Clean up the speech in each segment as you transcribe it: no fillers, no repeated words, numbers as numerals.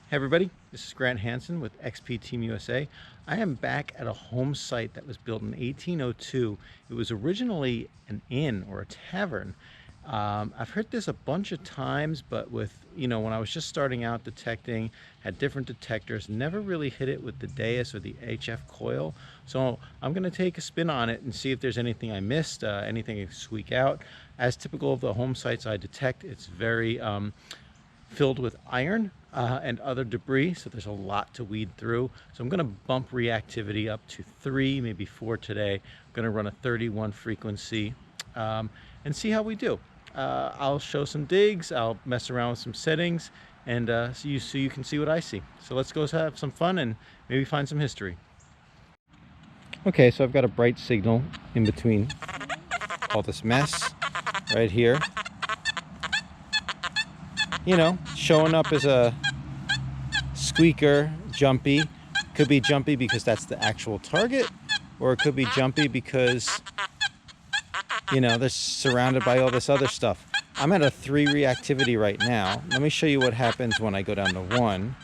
Hey everybody, this is Grant Hansen with XP Team USA. I am back at a home site that was built in 1802. It was originally an inn or a tavern. I've heard this a bunch of times, but when I was just starting out detecting, had different detectors, never really hit it with the Deus or the HF coil. So I'm going to take a spin on it and see if there's anything I missed, anything I squeak out. As typical of the home sites I detect, it's very filled with iron and other debris, so there's a lot to weed through. So I'm going to bump reactivity up to 3, maybe 4 today. I'm going to run a 31 frequency and see how we do. I'll show some digs, I'll mess around with some settings, and so you can see what I see. So let's go have some fun and maybe find some history. Okay, so I've got a bright signal in between all this mess right here. You know, showing up as a squeaker, jumpy. Could be jumpy because that's the actual target, or it could be jumpy because, you know, they're surrounded by all this other stuff. I'm at a 3 reactivity right now. Let me show you what happens when I go down to 1.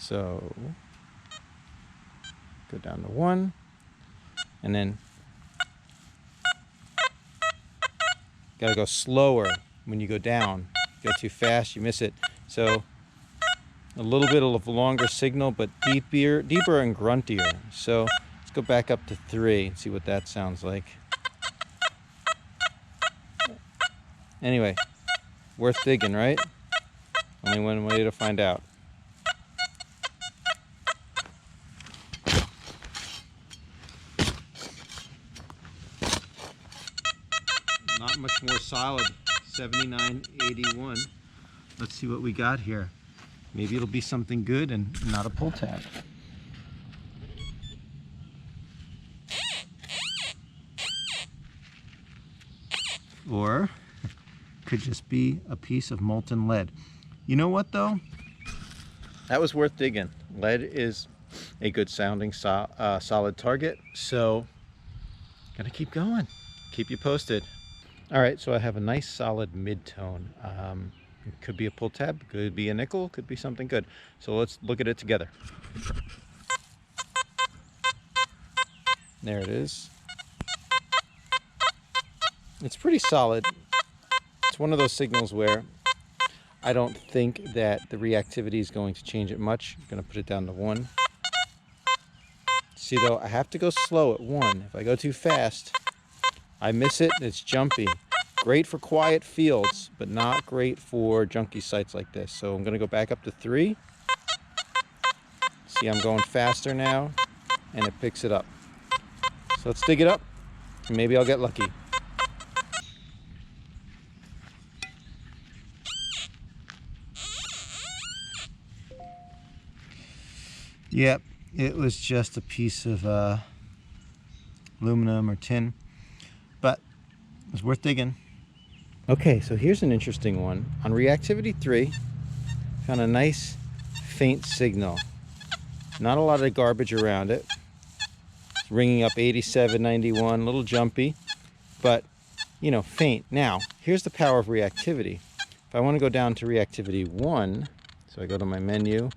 So, go down to 1, and then gotta go slower when you go down. Go too fast, you miss it. So a little bit of a longer signal, but deeper and gruntier. So let's go back up to 3 and see what that sounds like. Anyway, worth digging, right? Only one way to find out. Not much more solid. 79.81. Let's see what we got here. Maybe it'll be something good and not a pull tab. Or could just be a piece of molten lead. You know what though? That was worth digging. Lead is a good sounding solid target, so gotta keep going. Keep you posted. All right, so I have a nice solid mid-tone. It could be a pull tab, could be a nickel, could be something good. So let's look at it together. There it is. It's pretty solid. It's one of those signals where I don't think that the reactivity is going to change it much. I'm going to put it down to 1. See though, I have to go slow at 1. If I go too fast, I miss it, it's jumpy. Great for quiet fields, but not great for junky sites like this. So I'm going to go back up to 3. See, I'm going faster now, and it picks it up. So let's dig it up, and maybe I'll get lucky. Yep, it was just a piece of aluminum or tin, but it was worth digging. Okay, so here's an interesting one. On reactivity 3, found a nice faint signal. Not a lot of garbage around it. It's ringing up 87.91, a little jumpy, but you know, faint. Now, here's the power of reactivity. If I want to go down to reactivity 1, so I go to my menu,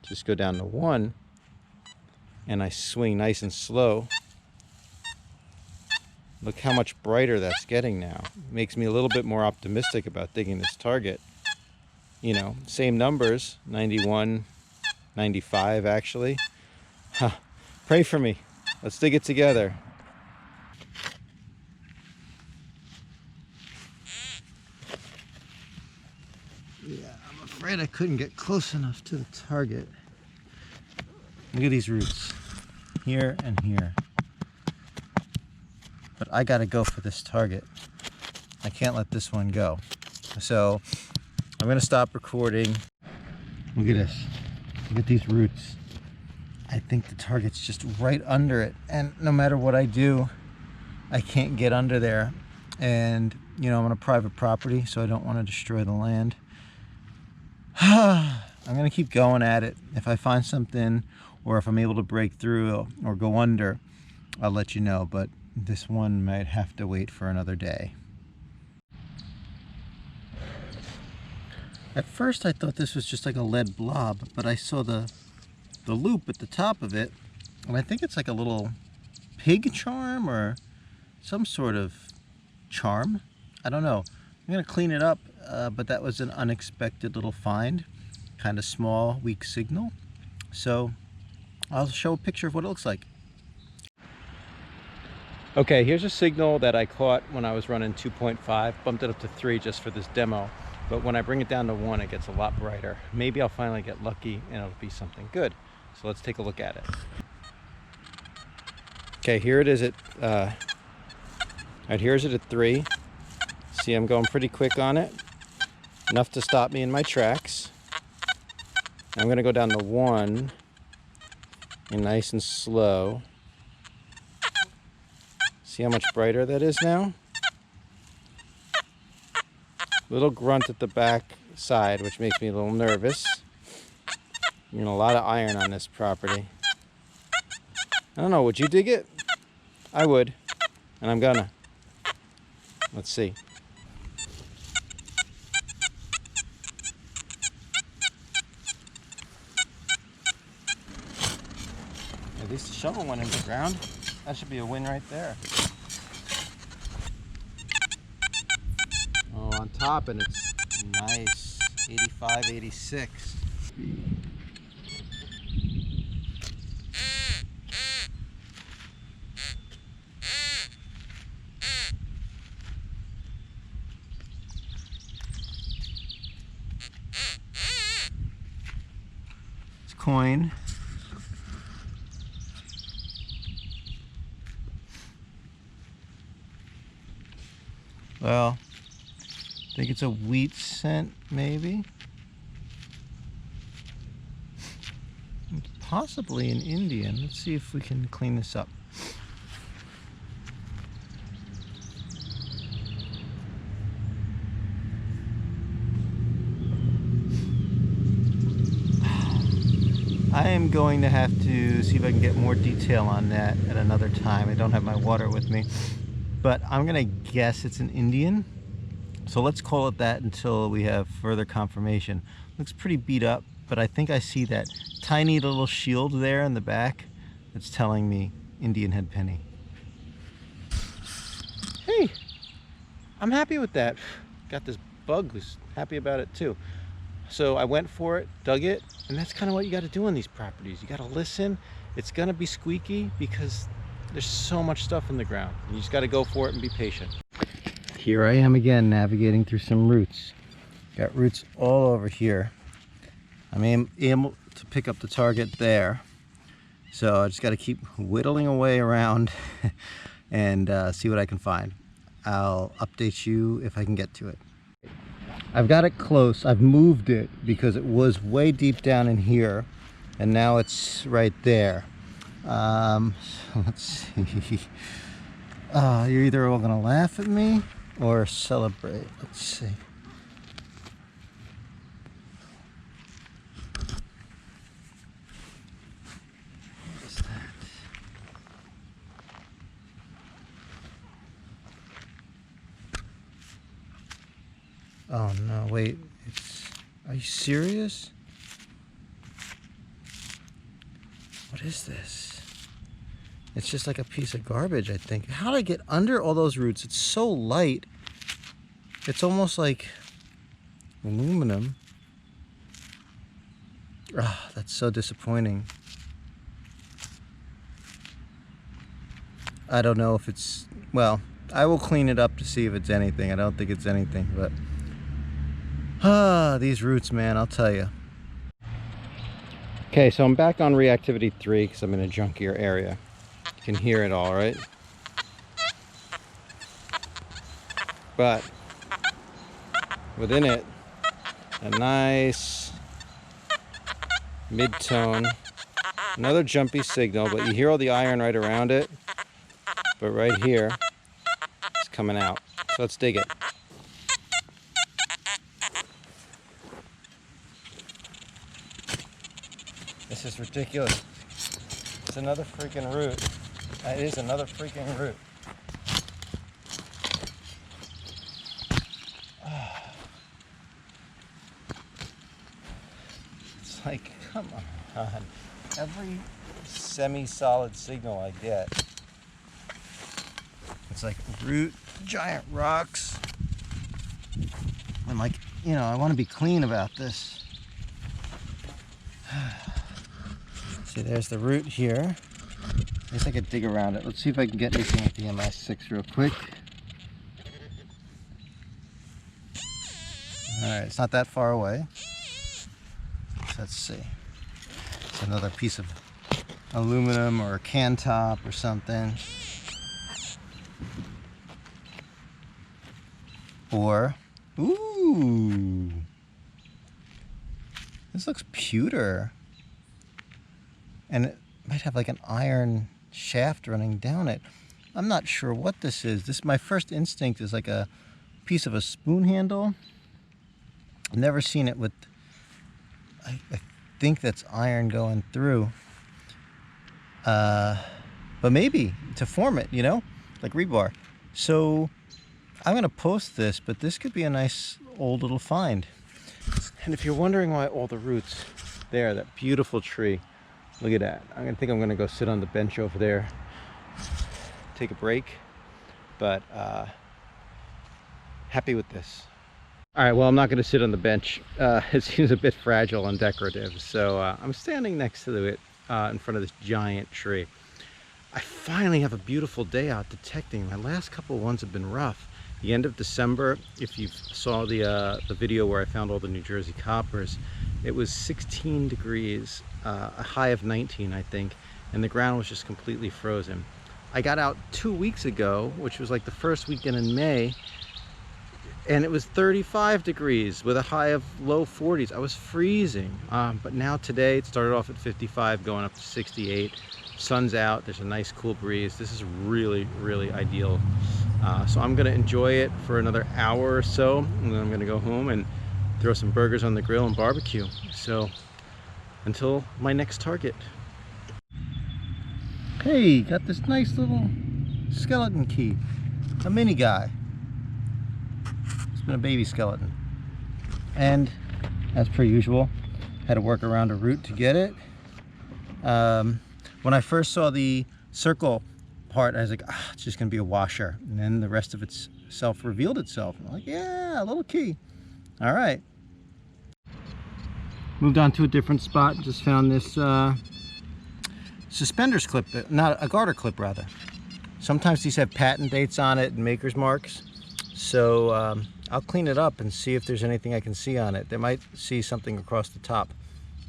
just go down to 1, and I swing nice and slow. Look how much brighter that's getting now. It makes me a little bit more optimistic about digging this target. You know, same numbers, 91, 95 actually. Huh. Pray for me. Let's dig it together. Yeah, I'm afraid I couldn't get close enough to the target. Look at these roots, here and here. But I gotta go for this target. I can't let this one go. So I'm gonna stop recording. Look at this. Look at these roots. I think the target's just right under it. And no matter what I do, I can't get under there. And you know, I'm on a private property, so I don't want to destroy the land. I'm gonna keep going at it. If I find something, or if I'm able to break through or go under, I'll let you know. But this one might have to wait for another day. At first I thought this was just like a lead blob, but I saw the loop at the top of it, and I think it's like a little pig charm or some sort of charm. I don't know. I'm gonna clean it up, but that was an unexpected little find. Kind of small, weak signal. So I'll show a picture of what it looks like. Okay, here's a signal that I caught when I was running 2.5, bumped it up to 3 just for this demo. But when I bring it down to 1, it gets a lot brighter. Maybe I'll finally get lucky and it'll be something good. So let's take a look at it. Okay, here it is at, right here is it at 3. See, I'm going pretty quick on it. Enough to stop me in my tracks. I'm gonna go down to 1 and nice and slow. See how much brighter that is now? Little grunt at the back side, which makes me a little nervous. You know, a lot of iron on this property. I don't know, would you dig it? I would, and I'm gonna. Let's see. At least the shovel went in the ground. That should be a win right there. Oh, on top, and it's nice. 85, 86. It's coin. Well, I think it's a wheat scent, maybe. It's possibly an Indian. Let's see if we can clean this up. I am going to have to see if I can get more detail on that at another time. I don't have my water with me. But I'm gonna guess it's an Indian. So let's call it that until we have further confirmation. Looks pretty beat up, but I think I see that tiny little shield there in the back that's telling me Indian head penny. Hey, I'm happy with that. Got this bug who's happy about it too. So I went for it, dug it, and that's kind of what you got to do on these properties. You got to listen. It's gonna be squeaky because there's so much stuff in the ground. You just got to go for it and be patient. Here I am again, navigating through some roots. Got roots all over here. I'm able to pick up the target there. So I just got to keep whittling away around and see what I can find. I'll update you if I can get to it. I've got it close. I've moved it because it was way deep down in here, and now it's right there. Let's see. You're either all gonna laugh at me or celebrate. Let's see. What is that? Oh no, wait. Are you serious? What is this? It's just like a piece of garbage, I think. How did I get under all those roots? It's so light. It's almost like aluminum. Ah, that's so disappointing. I don't know if it's, well, I will clean it up to see if it's anything. I don't think it's anything, but these roots, man, I'll tell you. Okay, so I'm back on Reactivity 3 because I'm in a junkier area. You can hear it all, right? But within it, a nice mid-tone, another jumpy signal, but you hear all the iron right around it. But right here, it's coming out. So let's dig it. This is ridiculous. It's another freaking root. That is another freaking root. like, come on. Every semi-solid signal I get, it's like root, giant rocks. I'm like, you know, I want to be clean about this. See, there's the root here. I guess I could dig around it. Let's see if I can get anything with the MS6 real quick. Alright, it's not that far away. So let's see. It's another piece of aluminum or a can top or something. Or, ooh, this looks pewter. And it might have like an iron shaft running down it. I'm not sure what this is. My first instinct is like a piece of a spoon handle. I've never seen it with, I think that's iron going through. But maybe to form it, you know, like rebar. So I'm going to post this, but this could be a nice old little find. And if you're wondering why all the roots there, that beautiful tree, look at that. I think I'm going to go sit on the bench over there, take a break, but happy with this. All right, well, I'm not going to sit on the bench. It seems a bit fragile and decorative, so I'm standing next to it in front of this giant tree. I finally have a beautiful day out detecting. My last couple ones have been rough. The end of December, if you saw the video where I found all the New Jersey coppers, it was 16 degrees, a high of 19, I think, and the ground was just completely frozen. I got out 2 weeks ago, which was like the first weekend in May, and it was 35 degrees with a high of low 40s. I was freezing, but now today it started off at 55, going up to 68. Sun's out, there's a nice cool breeze. This is really, really ideal. So I'm gonna enjoy it for another hour or so, and then I'm gonna go home and throw some burgers on the grill and barbecue. So until my next target. Hey, got this nice little skeleton key, a mini guy. It's been a baby skeleton, and as per usual, had to work around a root to get it. When I first saw the circle part, I was like, it's just gonna be a washer, and then the rest of itself revealed itself. I'm like, yeah, a little key. All right. Moved on to a different spot. Just found this suspenders clip, not a garter clip rather. Sometimes these have patent dates on it and maker's marks. So I'll clean it up and see if there's anything I can see on it. They might see something across the top.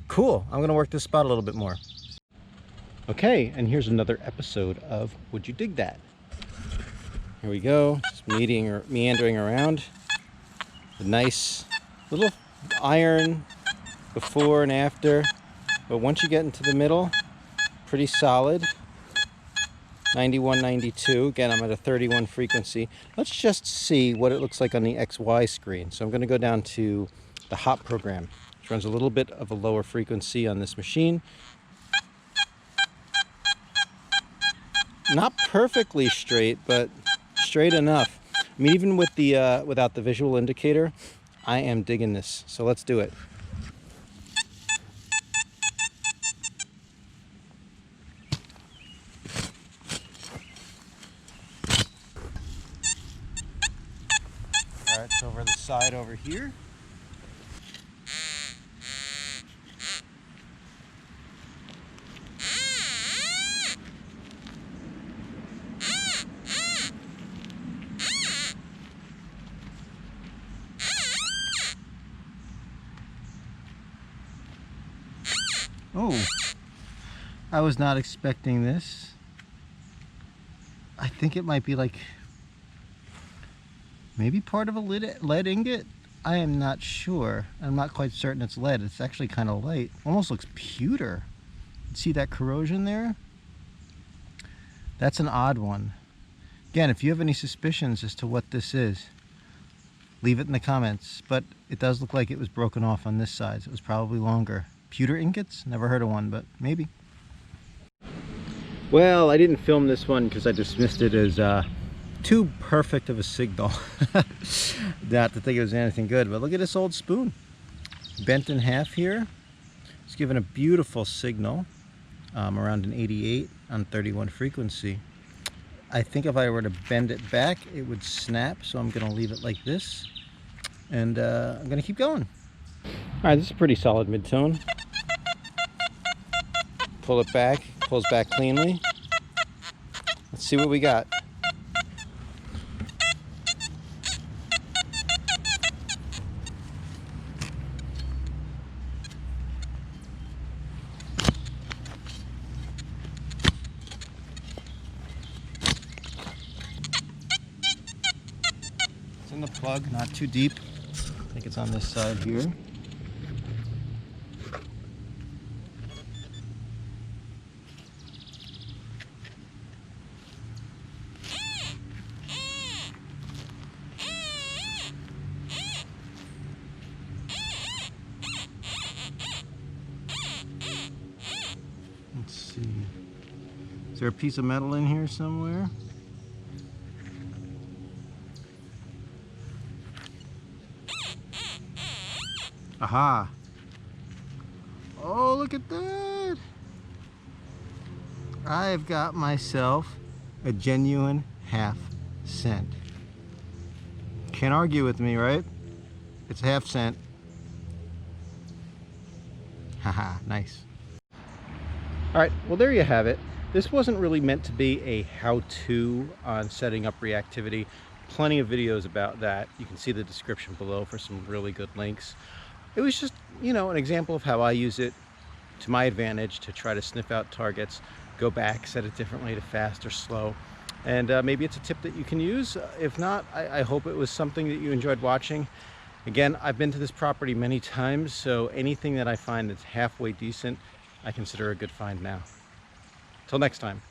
Cool, I'm gonna work this spot a little bit more. Okay, and here's another episode of Would You Dig That? Here we go, just meandering around. A nice little iron before and after, but once you get into the middle, pretty solid. 91, 92. Again, I'm at a 31 frequency. Let's just see what it looks like on the XY screen. So I'm going to go down to the hop program, which runs a little bit of a lower frequency on this machine. Not perfectly straight, but straight enough. I mean, even with the without the visual indicator, I am digging this. So let's do it. All right, so over the side over here. Oh, I was not expecting this. I think it might be like maybe part of a lead ingot. I am not sure. I'm not quite certain it's lead. It's actually kind of light. Almost looks pewter. See that corrosion there? That's an odd one. Again, if you have any suspicions as to what this is, leave it in the comments. But it does look like it was broken off on this side. So it was probably longer. Pewter ingots? Never heard of one, but maybe. Well, I didn't film this one because I dismissed it as too perfect of a signal. Not to think it was anything good, but look at this old spoon. Bent in half here. It's giving a beautiful signal around an 88 on 31 frequency. I think if I were to bend it back, it would snap, so I'm going to leave it like this, and I'm going to keep going. All right, this is a pretty solid mid-tone. Pull it back, pulls back cleanly. Let's see what we got. It's in the plug, not too deep. I think it's on this side here. Let's see. Is there a piece of metal in here somewhere? Aha! Oh, look at that! I've got myself a genuine half-cent. Can't argue with me, right? It's a half-cent. Haha, nice. Alright, well there you have it. This wasn't really meant to be a how-to on setting up reactivity. Plenty of videos about that. You can see the description below for some really good links. It was just, you know, an example of how I use it to my advantage to try to sniff out targets, go back, set it differently to fast or slow. And maybe it's a tip that you can use. If not, I hope it was something that you enjoyed watching. Again, I've been to this property many times, so anything that I find that's halfway decent, I consider a good find now. Till next time.